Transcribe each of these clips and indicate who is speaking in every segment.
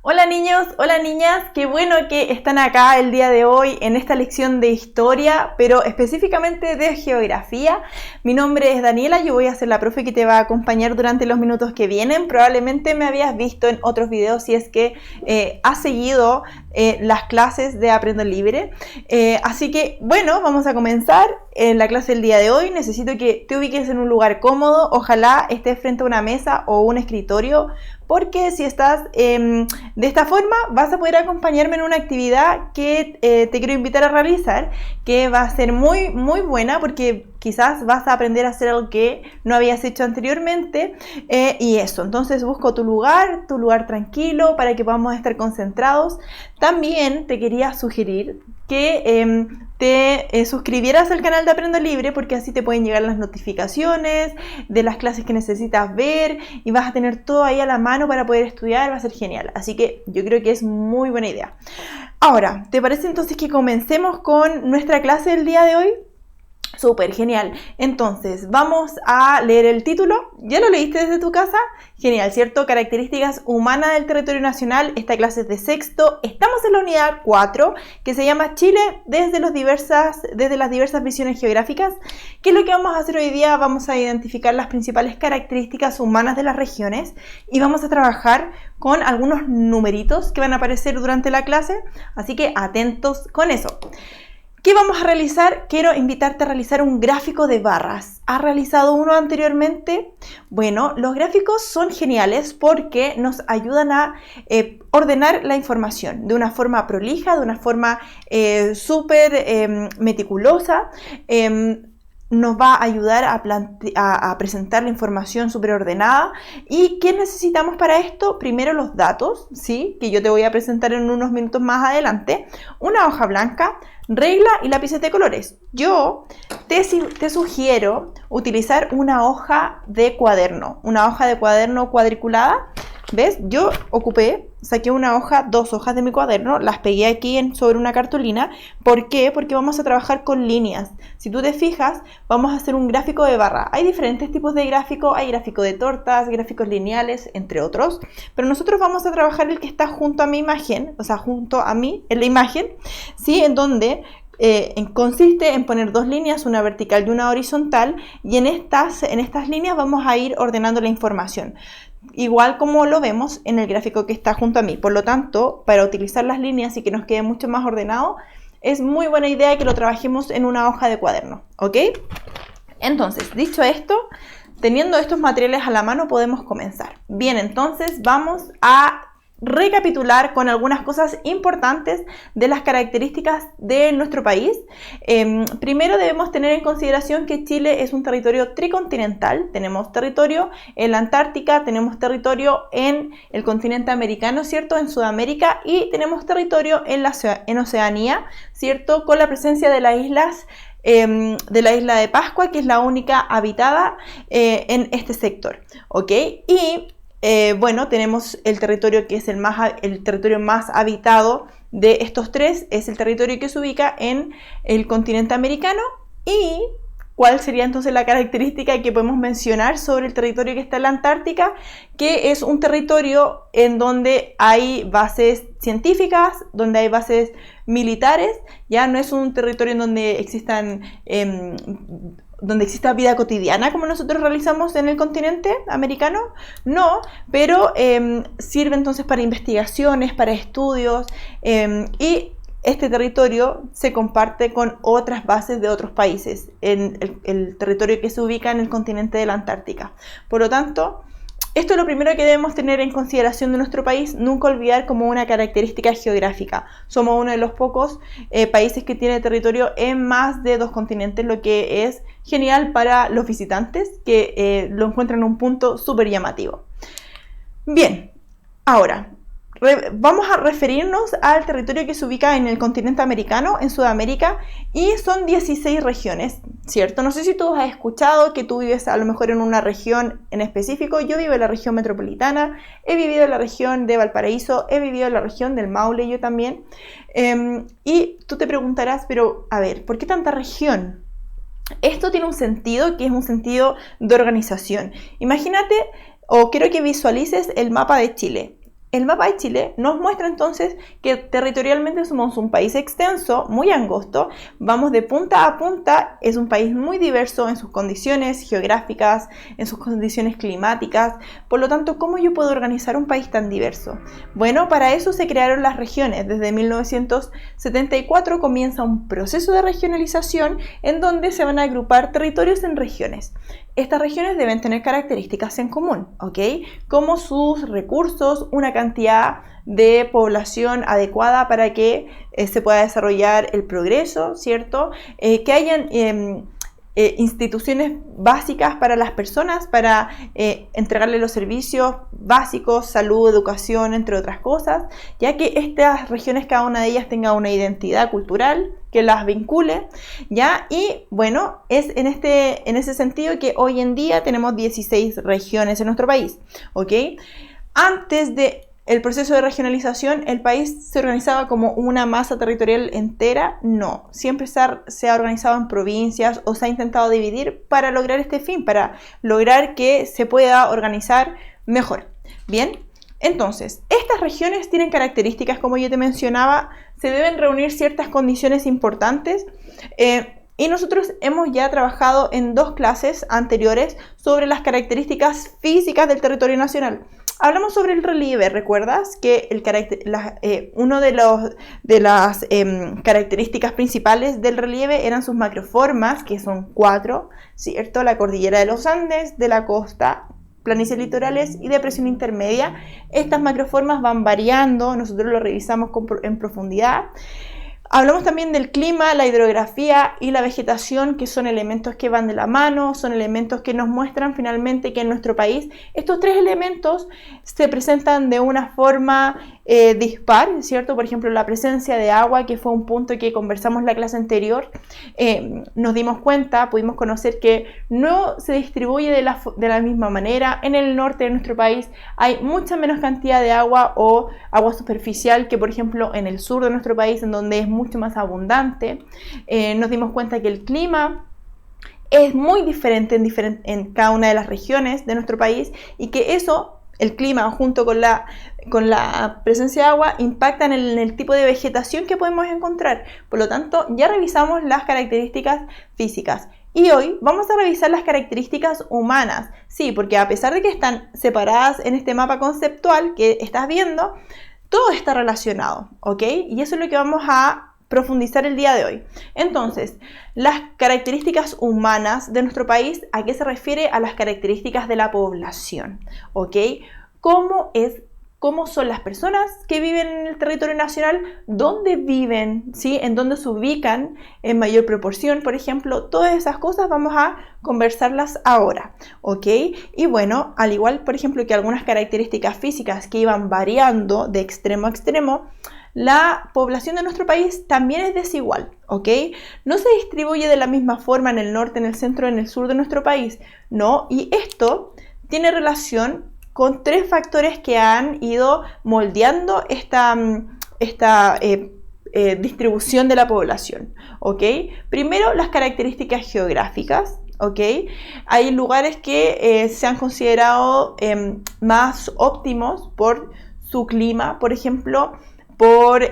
Speaker 1: Hola niños, hola niñas, qué bueno que están acá el día de hoy en esta lección de historia, pero específicamente de geografía. Mi nombre es Daniela, yo voy a ser la profe que te va a acompañar durante los minutos que vienen. Probablemente me habías visto en otros videos si es que has seguido las clases de Aprendo Libre. Así que bueno, vamos a comenzar la clase del día de hoy. Necesito que te ubiques en un lugar cómodo, ojalá estés frente a una mesa o un escritorio, porque si estás de esta forma vas a poder acompañarme en una actividad que te quiero invitar a realizar, que va a ser muy buena porque quizás vas a aprender a hacer algo que no habías hecho anteriormente y eso. Entonces busco tu lugar tranquilo para que podamos estar concentrados. También te quería sugerir que te suscribieras al canal de Aprendo Libre, porque así te pueden llegar las notificaciones de las clases que necesitas ver y vas a tener todo ahí a la mano para poder estudiar. Va a ser genial, así que yo creo que es muy buena idea. Ahora, ¿te parece entonces que comencemos con nuestra clase del día de hoy? Súper, genial. Entonces, vamos a leer el título. ¿Ya lo leíste desde tu casa? Genial, ¿cierto? Características humanas del territorio nacional. Esta clase es de sexto. Estamos en la unidad 4, que se llama Chile desde las diversas visiones geográficas. ¿Qué es lo que vamos a hacer hoy día? Vamos a identificar las principales características humanas de las regiones y vamos a trabajar con algunos numeritos que van a aparecer durante la clase. Así que atentos con eso. ¿Qué vamos a realizar? Quiero invitarte a realizar un gráfico de barras. ¿Has realizado uno anteriormente? Bueno, los gráficos son geniales porque nos ayudan a ordenar la información de una forma prolija, de una forma súper meticulosa. Nos va a ayudar a presentar la información súper ordenada. ¿Y qué necesitamos para esto? Primero los datos, ¿sí? Que yo te voy a presentar en unos minutos más adelante. Una hoja blanca, regla y lápices de colores. Yo te sugiero utilizar una hoja de cuaderno cuadriculada. ¿Ves? Yo saqué dos hojas de mi cuaderno, las pegué aquí sobre una cartulina. ¿Por qué? Porque vamos a trabajar con líneas. Si tú te fijas, vamos a hacer un gráfico de barra. Hay diferentes tipos de gráfico, hay gráfico de tortas, gráficos lineales, entre otros. Pero nosotros vamos a trabajar el que está junto a mi imagen, o sea, junto a mí, en la imagen, ¿sí? En donde consiste en poner dos líneas, una vertical y una horizontal, y en estas líneas vamos a ir ordenando la información, igual como lo vemos en el gráfico que está junto a mí. Por lo tanto, para utilizar las líneas y que nos quede mucho más ordenado, es muy buena idea que lo trabajemos en una hoja de cuaderno, ¿ok? Entonces, dicho esto, teniendo estos materiales a la mano, podemos comenzar. Bien, entonces vamos a recapitular con algunas cosas importantes de las características de nuestro país. Primero debemos tener en consideración que Chile es un territorio tricontinental. Tenemos territorio en la Antártica, tenemos territorio en el continente americano, ¿cierto? En Sudamérica, y tenemos territorio en Oceanía, ¿cierto? Con la presencia de las islas de la isla de Pascua, que es la única habitada en este sector, ¿ok? Y bueno, tenemos el territorio que es el territorio más habitado de estos tres, es el territorio que se ubica en el continente americano. ¿Y cuál sería entonces la característica que podemos mencionar sobre el territorio que está en la Antártica? Que es un territorio en donde hay bases científicas, donde hay bases militares. Ya no es un territorio en donde donde exista vida cotidiana como nosotros realizamos en el continente americano, no, pero sirve entonces para investigaciones, para estudios, y este territorio se comparte con otras bases de otros países, en el territorio que se ubica en el continente de la Antártica. Por lo tanto, esto es lo primero que debemos tener en consideración de nuestro país, nunca olvidar como una característica geográfica. Somos uno de los pocos países que tiene territorio en más de 2 continentes, lo que es genial para los visitantes que lo encuentran en un punto súper llamativo. Bien, ahora vamos a referirnos al territorio que se ubica en el continente americano, en Sudamérica, y son 16 regiones, ¿cierto? No sé si tú has escuchado que tú vives a lo mejor en una región en específico. Yo vivo en la región metropolitana, he vivido en la región de Valparaíso, he vivido en la región del Maule, yo también. Y tú te preguntarás, pero a ver, ¿por qué tanta región? Esto tiene un sentido que es un sentido de organización. Imagínate, o quiero que visualices el mapa de Chile. El mapa de Chile nos muestra entonces que territorialmente somos un país extenso, muy angosto, vamos de punta a punta, es un país muy diverso en sus condiciones geográficas, en sus condiciones climáticas. Por lo tanto, ¿cómo yo puedo organizar un país tan diverso? Bueno, para eso se crearon las regiones. Desde 1974 comienza un proceso de regionalización en donde se van a agrupar territorios en regiones. Estas regiones deben tener características en común, ¿ok? Como sus recursos, una cantidad de población adecuada para que se pueda desarrollar el progreso, ¿cierto? Que hayan instituciones básicas para las personas, para entregarle los servicios básicos, salud, educación, entre otras cosas, ya que estas regiones, cada una de ellas tenga una identidad cultural que las vincule, ¿ya? Y bueno, es en ese sentido que hoy en día tenemos 16 regiones en nuestro país, ¿ok? Antes de el proceso de regionalización, ¿el país se organizaba como una masa territorial entera? No, siempre se ha organizado en provincias o se ha intentado dividir para lograr este fin, para lograr que se pueda organizar mejor. Bien, entonces, estas regiones tienen características, como yo te mencionaba, se deben reunir ciertas condiciones importantes y nosotros hemos ya trabajado en 2 clases anteriores sobre las características físicas del territorio nacional. Hablamos sobre el relieve, ¿recuerdas? Que uno de las características principales del relieve eran sus macroformas, que son 4, ¿cierto? La cordillera de los Andes, de la costa, planicies litorales y depresión intermedia. Estas macroformas van variando, nosotros lo revisamos en profundidad. Hablamos también del clima, la hidrografía y la vegetación, que son elementos que van de la mano, son elementos que nos muestran finalmente que en nuestro país estos 3 elementos se presentan de una forma dispar, ¿cierto? Por ejemplo, la presencia de agua, que fue un punto que conversamos en la clase anterior, nos dimos cuenta, pudimos conocer que no se distribuye de la misma manera. En el norte de nuestro país hay mucha menos cantidad de agua o agua superficial que, por ejemplo, en el sur de nuestro país, en donde es mucho más abundante. Nos dimos cuenta que el clima es muy diferente en cada una de las regiones de nuestro país y que eso, el clima junto con la presencia de agua, impactan en el tipo de vegetación que podemos encontrar. Por lo tanto, ya revisamos las características físicas. Y hoy vamos a revisar las características humanas. Sí, porque a pesar de que están separadas en este mapa conceptual que estás viendo, todo está relacionado, ¿ok? Y eso es lo que vamos a profundizar el día de hoy. Entonces, las características humanas de nuestro país, ¿a qué se refiere? A las características de la población, ¿ok? ¿Cómo son las personas que viven en el territorio nacional? ¿Dónde viven? ¿Sí? ¿En dónde se ubican en mayor proporción? Por ejemplo, todas esas cosas vamos a conversarlas ahora, ¿ok? Y bueno, al igual, por ejemplo, que algunas características físicas que iban variando de extremo a extremo, la población de nuestro país también es desigual, ¿ok? No se distribuye de la misma forma en el norte, en el centro, en el sur de nuestro país, ¿no? Y esto tiene relación con 3 factores que han ido moldeando esta distribución de la población, ¿ok? Primero, las características geográficas, ¿ok? Hay lugares que se han considerado más óptimos por su clima, por ejemplo, por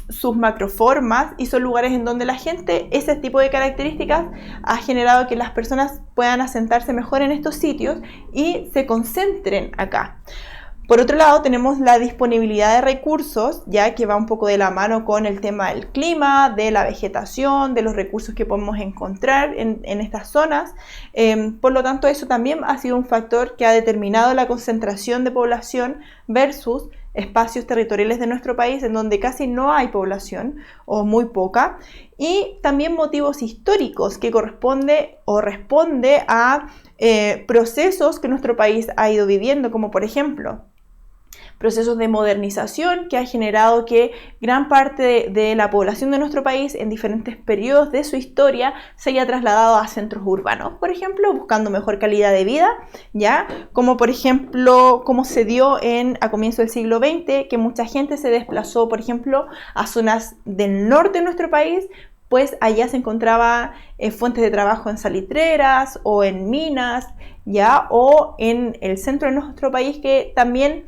Speaker 1: sus macroformas, y son lugares en donde la gente, ese tipo de características ha generado que las personas puedan asentarse mejor en estos sitios y se concentren acá. Por otro lado, tenemos la disponibilidad de recursos, ya que va un poco de la mano con el tema del clima, de la vegetación, de los recursos que podemos encontrar en estas zonas. Por lo tanto, eso también ha sido un factor que ha determinado la concentración de población versus espacios territoriales de nuestro país en donde casi no hay población o muy poca, y también motivos históricos que responde a procesos que nuestro país ha ido viviendo, como por ejemplo procesos de modernización que ha generado que gran parte de la población de nuestro país en diferentes periodos de su historia se haya trasladado a centros urbanos, por ejemplo, buscando mejor calidad de vida, ¿ya? Como por ejemplo, como se dio a comienzos del siglo XX, que mucha gente se desplazó, por ejemplo, a zonas del norte de nuestro país, pues allá se encontraba fuentes de trabajo en salitreras o en minas, ¿ya? O en el centro de nuestro país, que también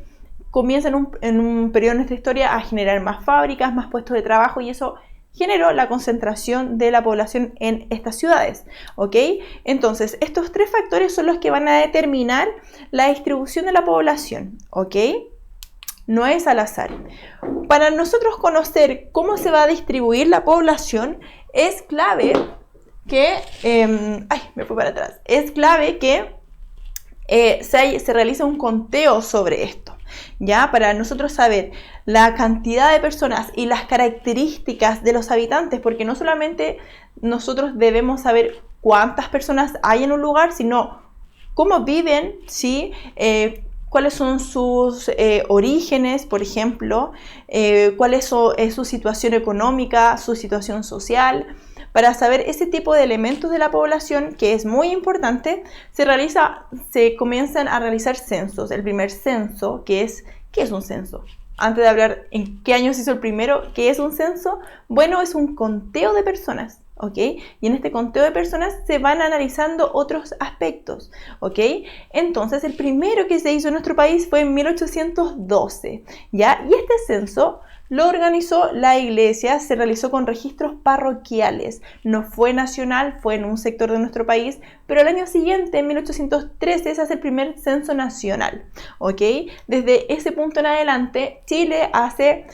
Speaker 1: comienza en un periodo de nuestra historia a generar más fábricas, más puestos de trabajo, y eso generó la concentración de la población en estas ciudades, ¿ok? Entonces, estos 3 factores son los que van a determinar la distribución de la población, ¿ok? No es al azar. Para nosotros conocer cómo se va a distribuir la población, es clave que... me fui para atrás. Es clave que se realice un conteo sobre esto, ¿ya? Para nosotros saber la cantidad de personas y las características de los habitantes, porque no solamente nosotros debemos saber cuántas personas hay en un lugar, sino cómo viven, ¿sí? Cuáles son sus orígenes, por ejemplo, cuál es su situación económica, su situación social. Para saber ese tipo de elementos de la población, que es muy importante, se comienzan a realizar censos. El primer censo, ¿qué es un censo? Antes de hablar en qué año se hizo el primero, ¿qué es un censo? Bueno, es un conteo de personas, ¿ok? Y en este conteo de personas se van analizando otros aspectos, ¿ok? Entonces, el primero que se hizo en nuestro país fue en 1812, ¿ya? Y este censo lo organizó la iglesia, se realizó con registros parroquiales, no fue nacional, fue en un sector de nuestro país, pero al año siguiente, en 1813, se hace el primer censo nacional, ¿ok? Desde ese punto en adelante, Chile hace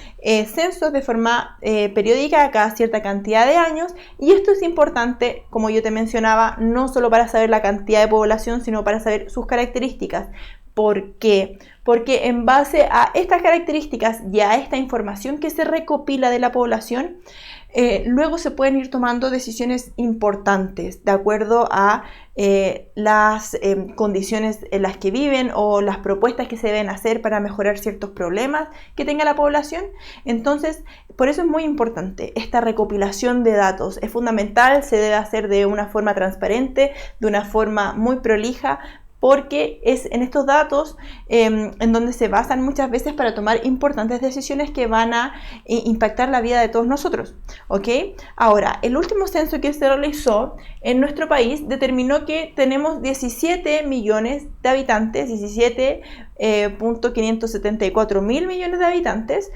Speaker 1: censos de forma periódica cada cierta cantidad de años, y esto es importante, como yo te mencionaba, no solo para saber la cantidad de población, sino para saber sus características. ¿Por qué? Porque en base a estas características y a esta información que se recopila de la población, luego se pueden ir tomando decisiones importantes de acuerdo a las condiciones en las que viven o las propuestas que se deben hacer para mejorar ciertos problemas que tenga la población. Entonces, por eso es muy importante esta recopilación de datos. Es fundamental, se debe hacer de una forma transparente, de una forma muy prolija, porque es en estos datos en donde se basan muchas veces para tomar importantes decisiones que van a impactar la vida de todos nosotros, ¿ok? Ahora, el último censo que se realizó en nuestro país determinó que tenemos 17 millones de habitantes, 17.574 mil millones de habitantes,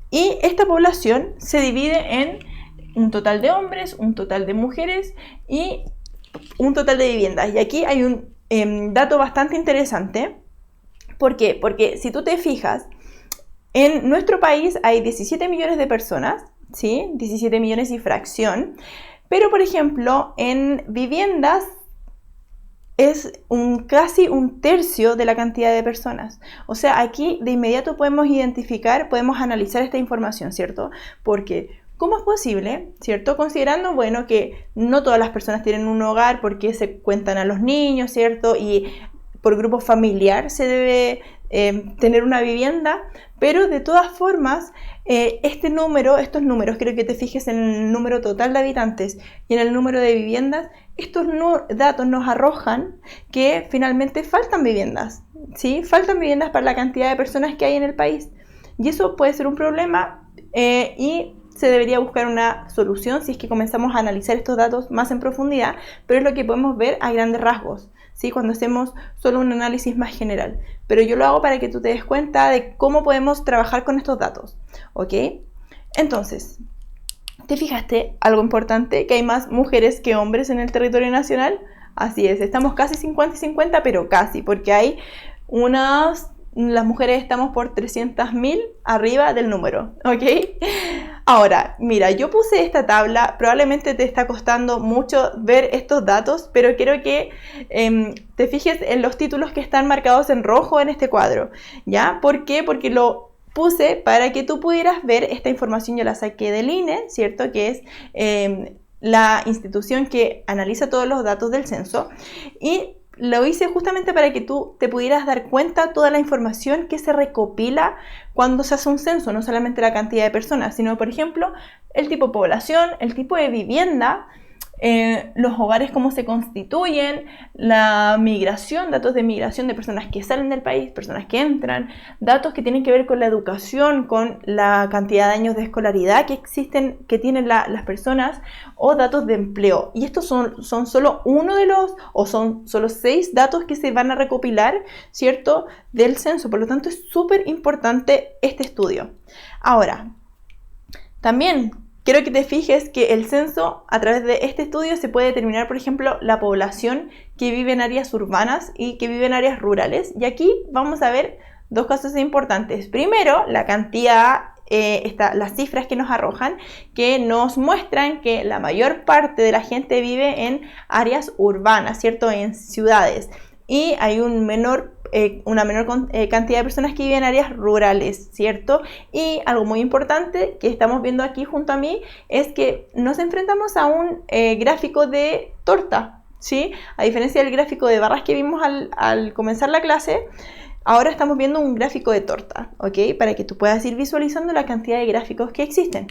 Speaker 1: y esta población se divide en un total de hombres, un total de mujeres y un total de viviendas. Y aquí hay un dato bastante interesante. ¿Por qué? Porque si tú te fijas, en nuestro país hay 17 millones de personas, ¿sí? 17 millones y fracción. Pero, por ejemplo, en viviendas es casi un tercio de la cantidad de personas. O sea, aquí de inmediato podemos podemos analizar esta información, ¿cierto? Porque ¿cómo es posible, cierto? Considerando, bueno, que no todas las personas tienen un hogar porque se cuentan a los niños, ¿cierto? Y por grupo familiar se debe tener una vivienda, pero de todas formas, estos números, quiero que te fijes en el número total de habitantes y en el número de viviendas. Estos datos nos arrojan que finalmente faltan viviendas, ¿sí? Faltan viviendas para la cantidad de personas que hay en el país. Y eso puede ser un problema y se debería buscar una solución si es que comenzamos a analizar estos datos más en profundidad, pero es lo que podemos ver a grandes rasgos, ¿sí? Cuando hacemos solo un análisis más general. Pero yo lo hago para que tú te des cuenta de cómo podemos trabajar con estos datos, ¿ok? Entonces, ¿te fijaste algo importante? Que hay más mujeres que hombres en el territorio nacional. Así es, estamos casi 50 y 50, pero casi, porque hay las mujeres estamos por 300.000 arriba del número, ¿ok? Ahora, mira, yo puse esta tabla, probablemente te está costando mucho ver estos datos, pero quiero que te fijes en los títulos que están marcados en rojo en este cuadro, ¿ya? ¿Por qué? Porque lo puse para que tú pudieras ver esta información. Yo la saqué del INE, ¿cierto? Que es la institución que analiza todos los datos del censo, y lo hice justamente para que tú te pudieras dar cuenta toda la información que se recopila cuando se hace un censo, no solamente la cantidad de personas, sino, por ejemplo, el tipo de población, el tipo de vivienda, los hogares cómo se constituyen, la migración, datos de migración de personas que salen del país, personas que entran, datos que tienen que ver con la educación, con la cantidad de años de escolaridad que tienen las personas, o datos de empleo. Y estos son solo son solo 6 datos que se van a recopilar, ¿cierto?, del censo. Por lo tanto, es súper importante este estudio. Ahora, también quiero que te fijes que el censo, a través de este estudio, se puede determinar, por ejemplo, la población que vive en áreas urbanas y que vive en áreas rurales. Y aquí vamos a ver 2 cosas importantes. Primero, la cantidad, las cifras que nos arrojan, que nos muestran que la mayor parte de la gente vive en áreas urbanas, ¿cierto?, en ciudades. Y hay una menor cantidad de personas que viven en áreas rurales, ¿cierto? Y algo muy importante que estamos viendo aquí junto a mí es que nos enfrentamos a un gráfico de torta, ¿sí? A diferencia del gráfico de barras que vimos al comenzar la clase, ahora estamos viendo un gráfico de torta, ¿ok? Para que tú puedas ir visualizando la cantidad de gráficos que existen.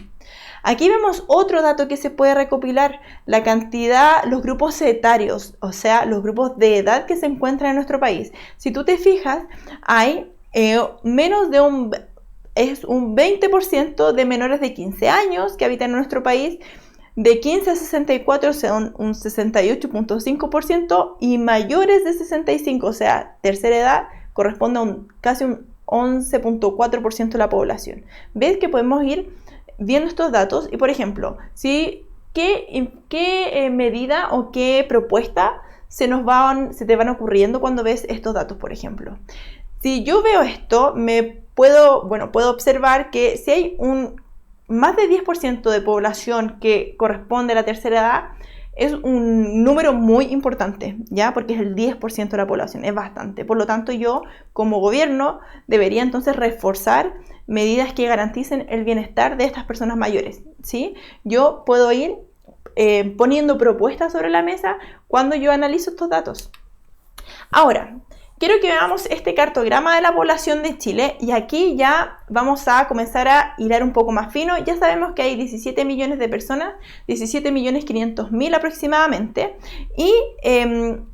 Speaker 1: Aquí vemos otro dato que se puede recopilar, la cantidad, los grupos etarios, o sea, los grupos de edad que se encuentran en nuestro país. Si tú te fijas, hay un 20% de menores de 15 años que habitan en nuestro país. De 15 a 64 son un 68.5% y mayores de 65, o sea, tercera edad, corresponde a casi un 11.4% de la población. ¿Ves que podemos ir viendo estos datos? Y por ejemplo, ¿qué medida o qué propuesta se te van ocurriendo cuando ves estos datos, por ejemplo? Si yo veo esto, puedo observar que si hay más de 10% de población que corresponde a la tercera edad, es un número muy importante, ¿ya? Porque es el 10% de la población, es bastante. Por lo tanto, yo como gobierno debería entonces reforzar medidas que garanticen el bienestar de estas personas mayores, ¿sí? Yo puedo ir poniendo propuestas sobre la mesa cuando yo analizo estos datos. Ahora, quiero que veamos este cartograma de la población de Chile y aquí ya vamos a comenzar a hilar un poco más fino. Ya sabemos que hay 17 millones de personas, 17.500.000 aproximadamente, y en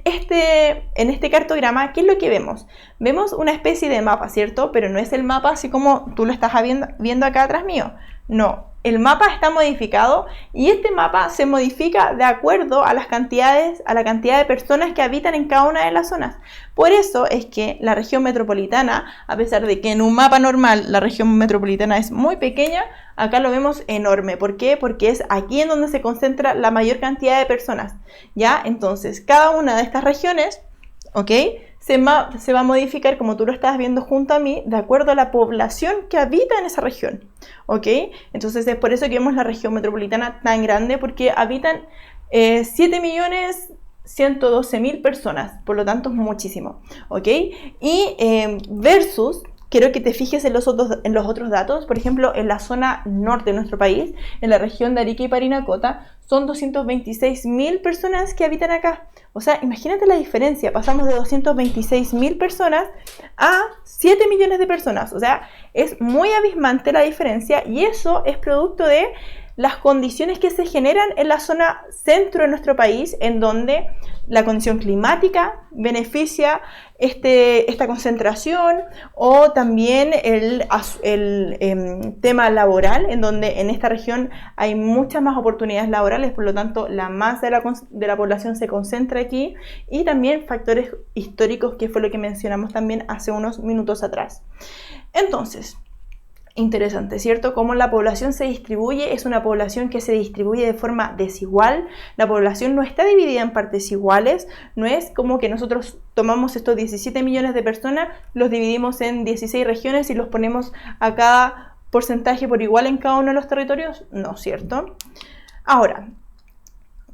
Speaker 1: este cartograma, ¿qué es lo que vemos? Vemos una especie de mapa, ¿cierto? Pero no es el mapa así como tú lo estás viendo acá atrás mío. No, el mapa está modificado y este mapa se modifica de acuerdo a la cantidad de personas que habitan en cada una de las zonas. Por eso es que la región metropolitana, a pesar de que en un mapa normal la región metropolitana es muy pequeña, acá lo vemos enorme. ¿Por qué? Porque es aquí en donde se concentra la mayor cantidad de personas, ¿ya? Entonces, cada una de estas regiones, ¿ok?, se va a modificar, como tú lo estás viendo junto a mí, de acuerdo a la población que habita en esa región, ¿ok? Entonces es por eso que vemos la región metropolitana tan grande, porque habitan 7.112.000 personas, por lo tanto es muchísimo, ¿ok? Y versus, quiero que te fijes en los otros datos. Por ejemplo, en la zona norte de nuestro país, en la región de Arica y Parinacota, son 226.000 personas que habitan acá. O sea, imagínate la diferencia. Pasamos de 226.000 personas a 7 millones de personas. O sea, es muy abismante la diferencia y eso es producto de las condiciones que se generan en la zona centro de nuestro país, en donde la condición climática beneficia esta concentración, o también el tema laboral, en donde en esta región hay muchas más oportunidades laborales, por lo tanto la masa de la población se concentra aquí, y también factores históricos, que fue lo que mencionamos también hace unos minutos atrás. Entonces, interesante, ¿cierto? Cómo la población se distribuye. Es una población que se distribuye de forma desigual. La población no está dividida en partes iguales. No es como que nosotros tomamos estos 17 millones de personas, los dividimos en 16 regiones y los ponemos a cada porcentaje por igual en cada uno de los territorios. No, ¿cierto? Ahora,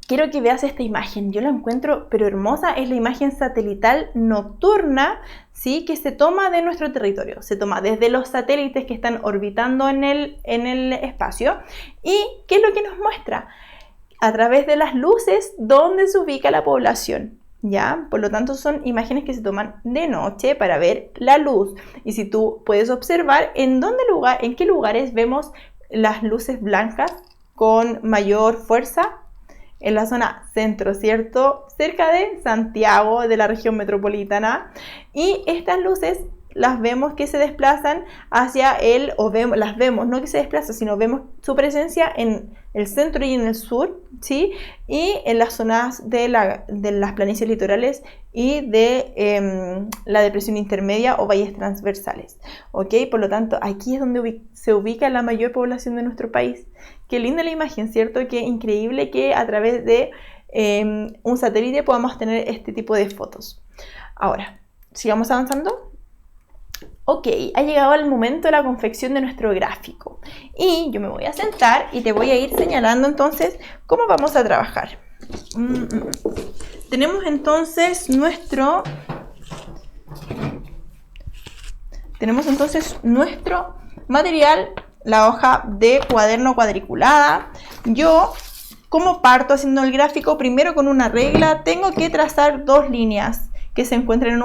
Speaker 1: quiero que veas esta imagen. Yo la encuentro pero hermosa. Es la imagen satelital nocturna, ¿sí?, que se toma de nuestro territorio. Se toma desde los satélites que están orbitando en el espacio. ¿Y qué es lo que nos muestra? A través de las luces, dónde se ubica la población, ¿ya? Por lo tanto, son imágenes que se toman de noche para ver la luz. Y si tú puedes observar en qué lugares vemos las luces blancas con mayor fuerza, en la zona centro, ¿cierto? Cerca de Santiago, de la región metropolitana. Y estas luces las vemos que se desplazan hacia él, las vemos, no que se desplazan, sino vemos su presencia en el centro y en el sur, ¿sí? Y en las zonas de las planicies litorales y de la depresión intermedia o valles transversales, ¿ok? Por lo tanto, aquí es donde se ubica la mayor población de nuestro país. Qué linda la imagen, ¿cierto? Qué increíble que a través de un satélite podamos tener este tipo de fotos. Ahora, sigamos avanzando. Ok, ha llegado el momento de la confección de nuestro gráfico y yo me voy a sentar y te voy a ir señalando entonces cómo vamos a trabajar. Tenemos entonces nuestro material, la hoja de cuaderno cuadriculada. Yo, ¿cómo parto haciendo el gráfico? Primero con una regla, tengo que trazar dos líneas que se encuentren en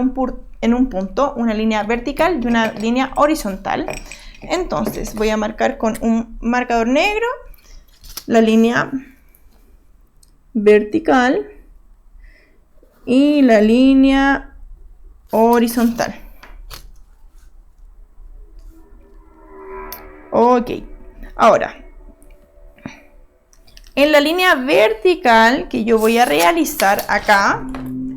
Speaker 1: un punto, una línea vertical y una línea horizontal. Entonces voy a marcar con un marcador negro la línea vertical y la línea horizontal. Ok, ahora en la línea vertical que yo voy a realizar acá,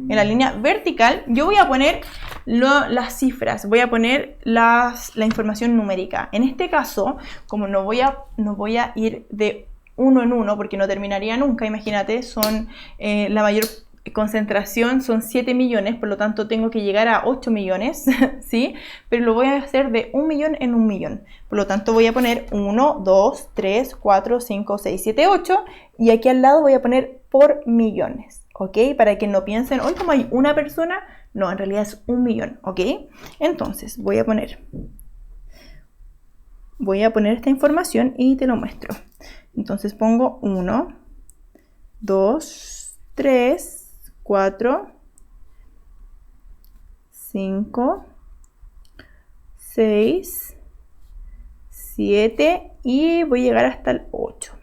Speaker 1: en la línea vertical, yo voy a poner las cifras, voy a poner la información numérica. En este caso, como no voy a ir de uno en uno, porque no terminaría nunca, imagínate, son la mayor concentración son 7 millones, por lo tanto tengo que llegar a 8 millones, ¿sí? Pero lo voy a hacer de 1 millón en 1 millón. Por lo tanto voy a poner 1, 2, 3, 4, 5, 6, 7, 8 y aquí al lado voy a poner por millones. ¿Ok? Para que no piensen, hoy como hay una persona, no, en realidad es 1 millón, ¿ok? Entonces, voy a poner esta información y te lo muestro. Entonces pongo 1, 2, 3, 4, 5, 6, 7 y voy a llegar hasta el 8.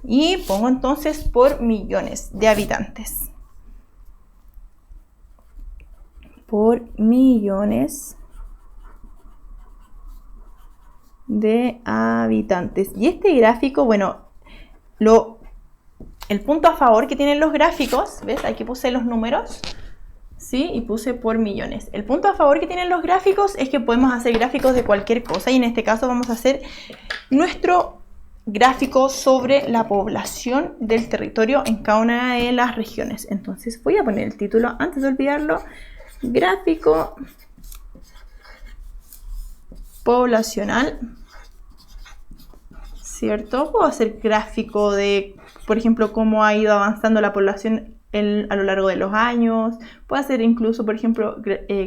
Speaker 1: Y pongo entonces por millones de habitantes. Por millones de habitantes. Y este gráfico, bueno, el punto a favor que tienen los gráficos, ¿ves? Aquí puse los números, ¿sí? Y puse por millones. El punto a favor que tienen los gráficos es que podemos hacer gráficos de cualquier cosa y en este caso vamos a hacer nuestro gráfico sobre la población del territorio en cada una de las regiones. Entonces voy a poner el título antes de olvidarlo. Gráfico poblacional, ¿cierto? Puedo hacer gráfico de, por ejemplo, cómo ha ido avanzando la población a lo largo de los años. Puedo hacer incluso, por ejemplo,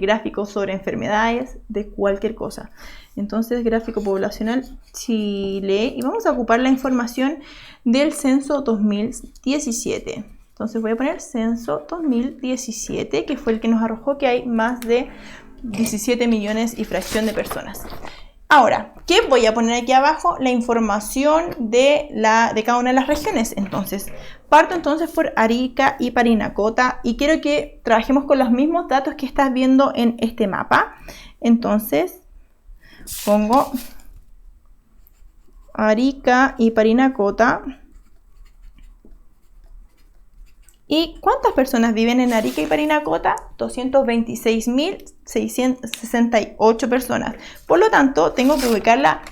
Speaker 1: gráficos sobre enfermedades, de cualquier cosa. Entonces, gráfico poblacional Chile. Y vamos a ocupar la información del censo 2017. Entonces voy a poner censo 2017, que fue el que nos arrojó que hay más de 17 millones y fracción de personas. Ahora, ¿qué voy a poner aquí abajo? La información de cada una de las regiones. Entonces, parto entonces por Arica y Parinacota y quiero que trabajemos con los mismos datos que estás viendo en este mapa. Entonces, pongo Arica y Parinacota. ¿Y cuántas personas viven en Arica y Parinacota? 226.668 personas. Por lo tanto, tengo que ubicarla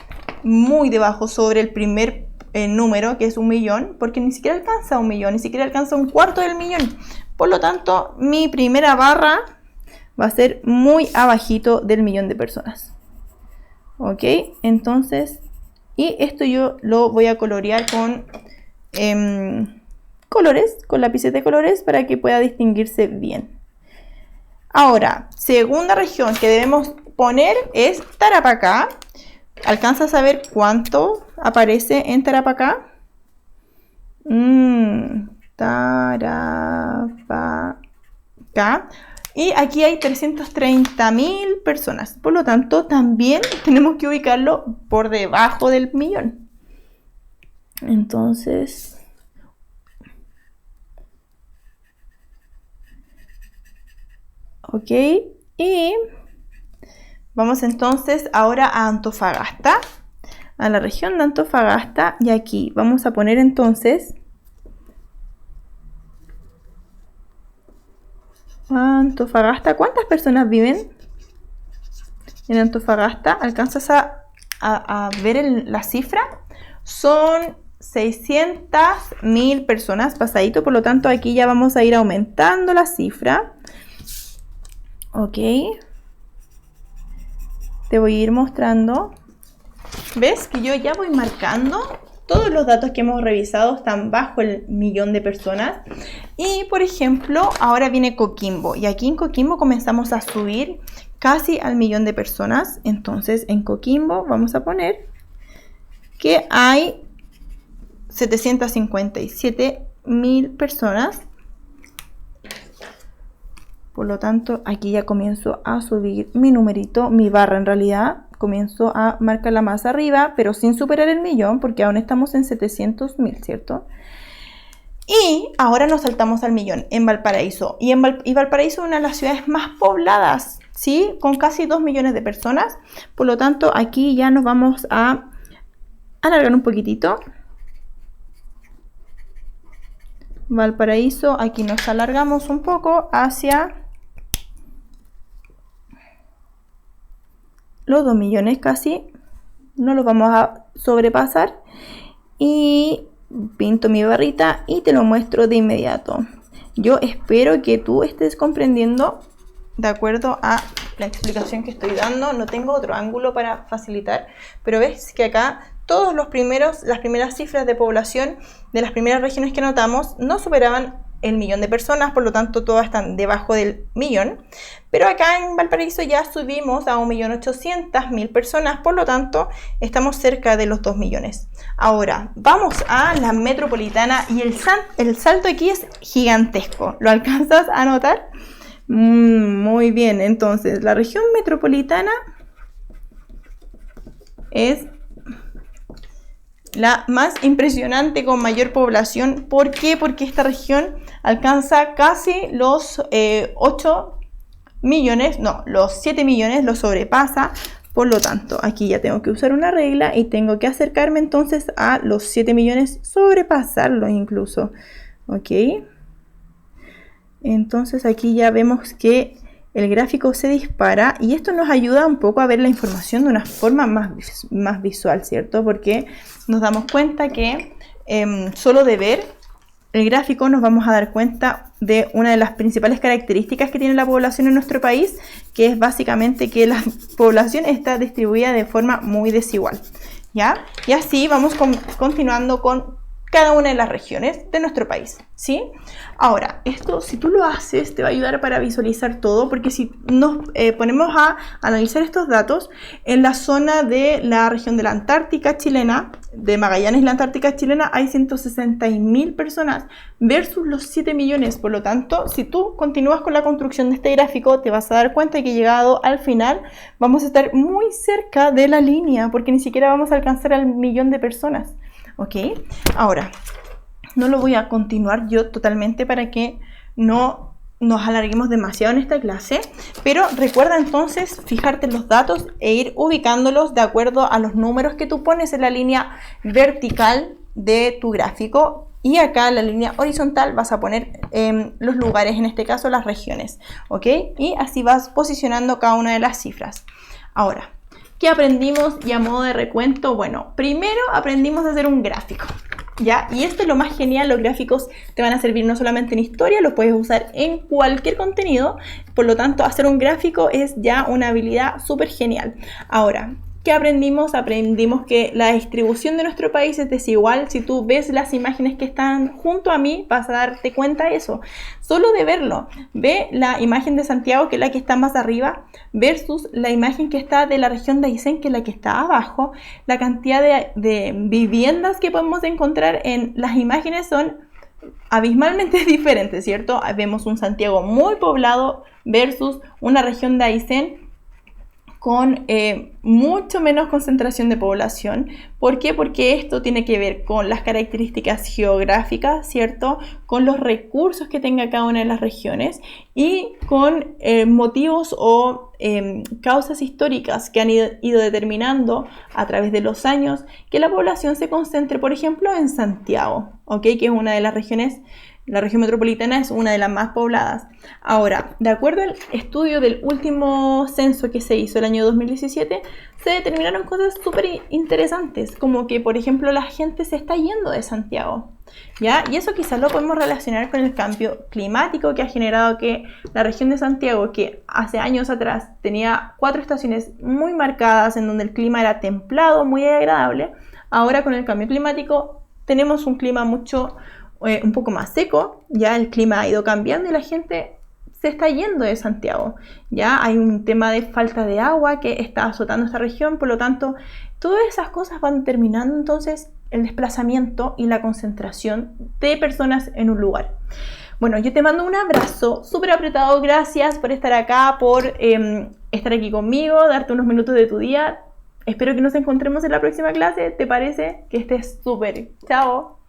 Speaker 1: muy debajo sobre el primer número, que es 1 millón, porque ni siquiera alcanza 1 millón, ni siquiera alcanza un cuarto del millón. Por lo tanto, mi primera barra va a ser muy abajito del millón de personas. ¿Ok? Entonces, y esto yo lo voy a colorear con colores, con lápices de colores para que pueda distinguirse bien. Ahora, segunda región que debemos poner es Tarapacá. ¿Alcanzas a ver cuánto aparece en Tarapacá? Tarapacá. Y aquí hay 330.000 personas. Por lo tanto, también tenemos que ubicarlo por debajo del millón. Entonces, Ok, y vamos entonces ahora a Antofagasta, a la región de Antofagasta, y aquí vamos a poner entonces Antofagasta. ¿Cuántas personas viven en Antofagasta? ¿Alcanzas a ver la cifra? Son 600.000 personas pasadito, por lo tanto aquí ya vamos a ir aumentando la cifra. Ok, te voy a ir mostrando. ¿Ves que yo ya voy marcando? Todos los datos que hemos revisado están bajo el 1.000.000 de personas. Y por ejemplo, ahora viene Coquimbo. Y aquí en Coquimbo comenzamos a subir casi al 1.000.000 de personas. Entonces en Coquimbo vamos a poner que hay 757.000 personas. Por lo tanto, aquí ya comienzo a subir mi numerito, mi barra en realidad. Comienzo a marcarla más arriba, pero sin superar el 1.000.000, porque aún estamos en 700.000, ¿cierto? Y ahora nos saltamos al 1.000.000 en Valparaíso. Y Valparaíso es una de las ciudades más pobladas, ¿sí? Con casi 2 millones de personas. Por lo tanto, aquí ya nos vamos a alargar un poquitito. Valparaíso, aquí nos alargamos un poco hacia los 2 millones casi, no los vamos a sobrepasar, y pinto mi barrita y te lo muestro de inmediato. Yo espero que tú estés comprendiendo de acuerdo a la explicación que estoy dando. No tengo otro ángulo para facilitar, pero ves que acá todos las primeras cifras de población de las primeras regiones que notamos no superaban el 1.000.000 de personas, por lo tanto todas están debajo del 1.000.000, pero acá en Valparaíso ya subimos a 1.800.000 personas, por lo tanto estamos cerca de los 2 millones. Ahora vamos a la metropolitana y el salto aquí es gigantesco. ¿Lo alcanzas a notar? Muy bien, entonces la región metropolitana es la más impresionante con mayor población. ¿Por qué? Porque esta región alcanza casi los 8 millones, no, los 7 millones, lo sobrepasa. Por lo tanto, aquí ya tengo que usar una regla y tengo que acercarme entonces a los 7 millones, sobrepasarlos incluso. Ok. Entonces aquí ya vemos que el gráfico se dispara y esto nos ayuda un poco a ver la información de una forma más visual, ¿cierto? Porque nos damos cuenta que solo de ver el gráfico nos vamos a dar cuenta de una de las principales características que tiene la población en nuestro país, que es básicamente que la población está distribuida de forma muy desigual, ¿ya? Y así vamos continuando con cada una de las regiones de nuestro país, ¿sí? Ahora, esto, si tú lo haces, te va a ayudar para visualizar todo, porque si nos ponemos a analizar estos datos, en la zona de la región de la Antártica chilena, de Magallanes y la Antártica chilena, hay 160.000 personas versus los 7 millones. Por lo tanto, si tú continúas con la construcción de este gráfico, te vas a dar cuenta que llegado al final vamos a estar muy cerca de la línea, porque ni siquiera vamos a alcanzar al 1.000.000 de personas. Ok, ahora no lo voy a continuar yo totalmente para que no nos alarguemos demasiado en esta clase, pero recuerda entonces fijarte en los datos e ir ubicándolos de acuerdo a los números que tú pones en la línea vertical de tu gráfico, y acá en la línea horizontal vas a poner los lugares, en este caso las regiones, ok, y así vas posicionando cada una de las cifras. Ahora, ¿qué aprendimos? Y a modo de recuento, bueno, primero aprendimos a hacer un gráfico, ¿ya? Y esto es lo más genial, los gráficos te van a servir no solamente en historia, los puedes usar en cualquier contenido, por lo tanto, hacer un gráfico es ya una habilidad súper genial. Ahora, ¿qué aprendimos? Aprendimos que la distribución de nuestro país es desigual. Si tú ves las imágenes que están junto a mí, vas a darte cuenta de eso. Solo de verlo. Ve la imagen de Santiago, que es la que está más arriba, versus la imagen que está de la región de Aysén, que es la que está abajo. La cantidad de viviendas que podemos encontrar en las imágenes son abismalmente diferentes, ¿cierto? Vemos un Santiago muy poblado versus una región de Aysén con mucho menos concentración de población. ¿Por qué? Porque esto tiene que ver con las características geográficas, ¿cierto? Con los recursos que tenga cada una de las regiones y con motivos o causas históricas que han ido determinando a través de los años que la población se concentre, por ejemplo, en Santiago, ¿ok? Que es una de las regiones. La región metropolitana es una de las más pobladas. Ahora, de acuerdo al estudio del último censo que se hizo el año 2017, se determinaron cosas súper interesantes, como que, por ejemplo, la gente se está yendo de Santiago, ¿ya? Y eso quizás lo podemos relacionar con el cambio climático que ha generado que la región de Santiago, que hace años atrás tenía 4 estaciones muy marcadas en donde el clima era templado, muy agradable, ahora con el cambio climático tenemos un clima un poco más seco, ya el clima ha ido cambiando y la gente se está yendo de Santiago, ya hay un tema de falta de agua que está azotando esta región, por lo tanto, todas esas cosas van determinando entonces el desplazamiento y la concentración de personas en un lugar. Bueno, yo te mando un abrazo súper apretado, gracias por estar acá, por estar aquí conmigo, darte unos minutos de tu día. Espero que nos encontremos en la próxima clase, ¿te parece? Que estés súper. Chao.